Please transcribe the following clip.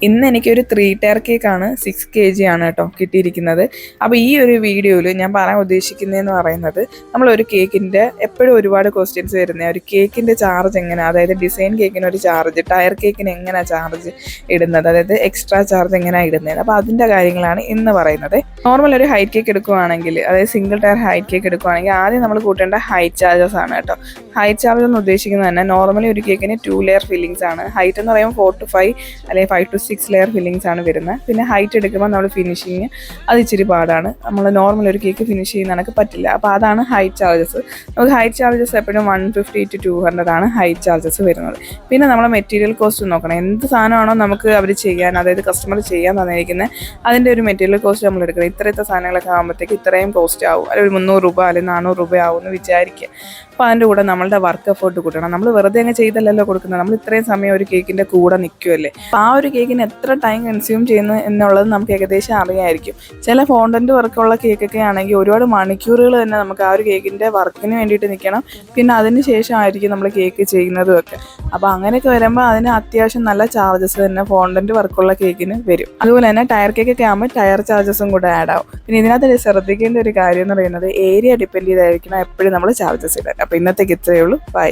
ഇന്ന് എനിക്കൊരു 3 ടയർ കേക്കാണ് 6 kg ആണ് കേട്ടോ കിട്ടിയിരിക്കുന്നത്. അപ്പോൾ ഈ ഒരു വീഡിയോയിൽ ഞാൻ പറയാൻ ഉദ്ദേശിക്കുന്നതെന്ന് പറയുന്നത് നമ്മളൊരു കേക്കിൻ്റെ എപ്പോഴും ഒരുപാട് ക്വസ്റ്റ്യൻസ് വരുന്നത് ഒരു കേക്കിൻ്റെ ചാർജ് എങ്ങനെയാണ്, അതായത് ഡിസൈൻ കേക്കിന് ഒരു ചാർജ്, ടയർ കേക്കിന് എങ്ങനെയാണ് ചാർജ് ഇടുന്നത്, അതായത് എക്സ്ട്രാ ചാർജ് എങ്ങനെയാണ് ഇടുന്നത്. അപ്പോൾ അതിൻ്റെ കാര്യങ്ങളാണ് ഇന്ന് പറയുന്നത്. നോർമൽ ഒരു ഹൈറ്റ് കേക്ക് എടുക്കുകയാണെങ്കിൽ, അതായത് സിംഗിൾ ടയർ ഹൈറ്റ് കേക്ക് എടുക്കുകയാണെങ്കിൽ ആദ്യം നമ്മൾ കൂട്ടേണ്ട ഹൈറ്റ് ചാർജസ് ആണ് കേട്ടോ. ഹൈറ്റ് ചാർജ് എന്ന് ഉദ്ദേശിക്കുന്നത് തന്നെ നോർമലി ഒരു കേക്കിന് 2 ലെയർ ഫില്ലിങ്സ് ആണ്. ഹൈറ്റ് എന്ന് പറയുമ്പോൾ 4 to 5 അല്ലെങ്കിൽ 5 to 6 ലെയർ ഫില്ലിങ്സ് ആണ് വരുന്നത്. പിന്നെ ഹൈറ്റ് എടുക്കുമ്പോൾ നമ്മൾ ഫിനിഷിങ് അത് ഇച്ചിരി പാടാണ്. നമ്മൾ നോർമൽ ഒരു കേക്ക് ഫിനിഷ് ചെയ്യുന്ന കണക്ക് പറ്റില്ല. അപ്പോൾ അതാണ് ഹൈറ്റ് ചാർജസ്. നമുക്ക് ഹൈറ്റ് ചാർജസ് എപ്പോഴും 150 to 200 ആണ് ഹൈറ്റ് ചാർജസ് വരുന്നത്. പിന്നെ നമ്മൾ മെറ്റീരിയൽ കോസ്റ്റ് നോക്കണം. എന്ത് സാധനമാണോ നമുക്ക് അവർ ചെയ്യാൻ, അതായത് കസ്റ്റമർ ചെയ്യാൻ തന്നിരിക്കുന്നത് അതിൻ്റെ ഒരു മെറ്റീരിയൽ കോസ്റ്റ് നമ്മൾ എടുക്കണം. ഇത്രത്തെ സാധനങ്ങളൊക്കെ ആകുമ്പോഴത്തേക്ക് ഇത്രയും കോസ്റ്റ് ആവും, അല്ലെങ്കിൽ 300 രൂപ അല്ലെങ്കിൽ 400 രൂപ ആവും എന്ന് വിചാരിക്കുക. അപ്പോൾ അതിൻ്റെ കൂടെ നമ്മളുടെ വർക്ക് എഫേർട്ട് കൂട്ടണം. നമ്മൾ വെറുതെ അങ്ങ് ചെയ്തല്ലല്ലോ കൊടുക്കുന്നത്, നമ്മൾ ഇത്രയും സമയം ഒരു കേക്കിൻ്റെ കൂടെ നിൽക്കുമല്ലേ. അപ്പോൾ ആ ഒരു കേക്കിന് എത്ര ടൈം കൺസ്യൂം ചെയ്യുന്നു എന്നുള്ളത് നമുക്ക് ഏകദേശം അറിയാമായിരിക്കും. ചില ഫോണ്ടൻ്റ് വർക്കുള്ള കേക്കൊക്കെ ആണെങ്കിൽ ഒരുപാട് മണിക്കൂറുകൾ തന്നെ നമുക്ക് ആ ഒരു കേക്കിൻ്റെ വർക്കിന് വേണ്ടിയിട്ട് നിൽക്കണം. പിന്നെ അതിന് ശേഷമായിരിക്കും നമ്മൾ കേക്ക് ചെയ്യുന്നതും ഒക്കെ. അപ്പോൾ അങ്ങനെയൊക്കെ വരുമ്പോൾ അതിന് അത്യാവശ്യം നല്ല ചാർജസ് തന്നെ ഫോണ്ടൻ്റ് വർക്കുള്ള കേക്കിന് വരും. അതുപോലെ തന്നെ ടയർ കേക്കൊക്കെ ആകുമ്പോൾ ടയർ ചാർജസും കൂടെ ആഡ് ആവും. പിന്നെ ഇതിനകത്ത് ശ്രദ്ധിക്കേണ്ട ഒരു കാര്യം എന്ന് പറയുന്നത് ഏരിയ ഡിപ്പെൻഡ് ചെയ്തായിരിക്കണം എപ്പോഴും നമ്മൾ ചാർജസ് ഇടാൻ. അപ്പോൾ ഇന്നത്തേക്ക് ഇത്രയേ ഉള്ളൂ. ബൈ.